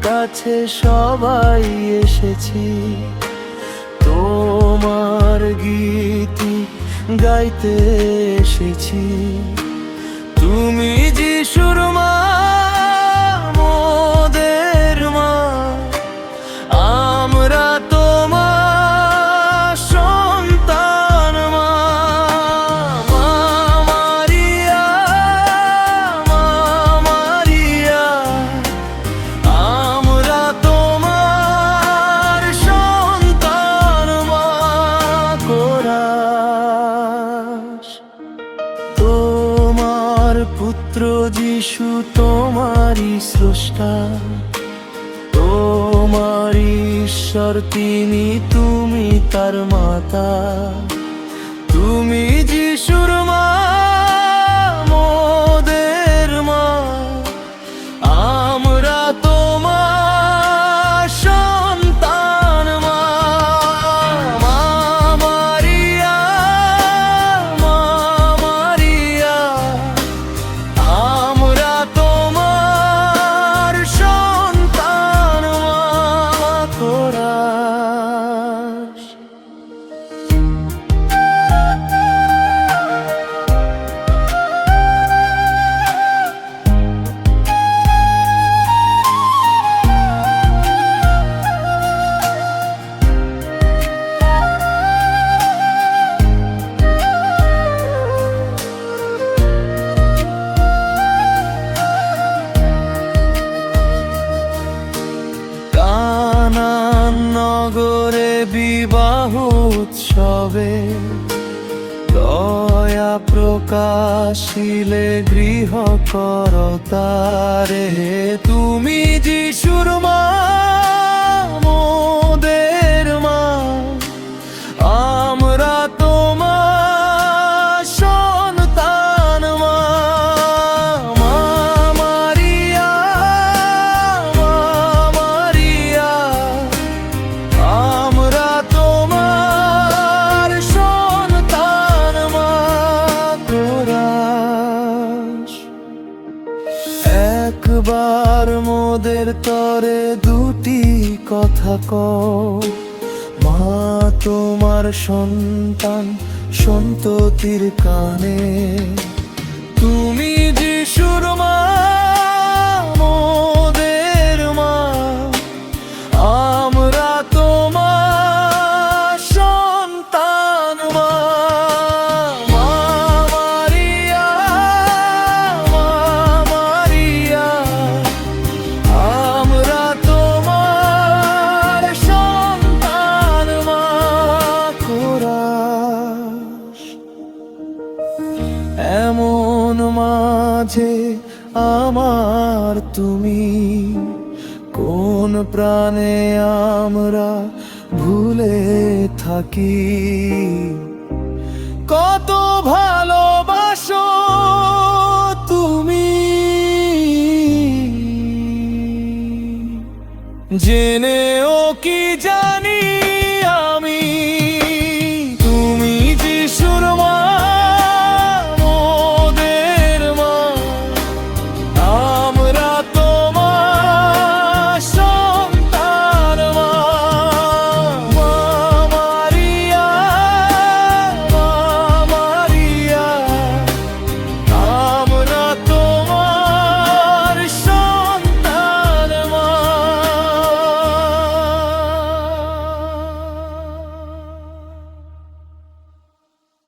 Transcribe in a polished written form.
কাছে সবাই এসেছি, তোমার গীতি গাইতে এসেছি। তুমি যিশুর মা, মোদের মা, আমরা তোমার সন্তান। মা, মা মারিয়া, মা মারিয়া, আমরা তোমার সন্তান। মা কোরাস, তোমার পুত্র যিশু তোমারই স্রষ্টা, তোমারই ঈশ্বর তিনি, তুমি তার মাতা। তুমি যিশুর মা, মোদের মা, আমরা তোমার সন্তান। মা, মা মারিয়া, মা মারিয়া, আমরা তোমার সন্তান। মা কোরাস। কানান নগরে বিবাহ উৎসবে দয়া প্রকাশিলে গৃহ করতারে। তুমি যিশুর মা, মোদের মা, আমরা তোমার সন্তান। মা, মা মারিয়া, মা মারিয়া, আমরা তোমার সন্তান। মা কোরাস। একবার মোদের তরে দুটি কথা কও, মা তোমার সন্তান সন্ততির কানে। তুমি যিশুর মা, মোদের মা, আমরা তোমার সন্তান। মা, মা মারিয়া, মা মারিয়া, আমরা তোমার সন্তান। মা কোরাস। এমন মাঝে আমার তুমি, কোন প্রাণে আমরা ভুলে থাকি। কত ভালোবাসো তুমি, জেনেও কি জানি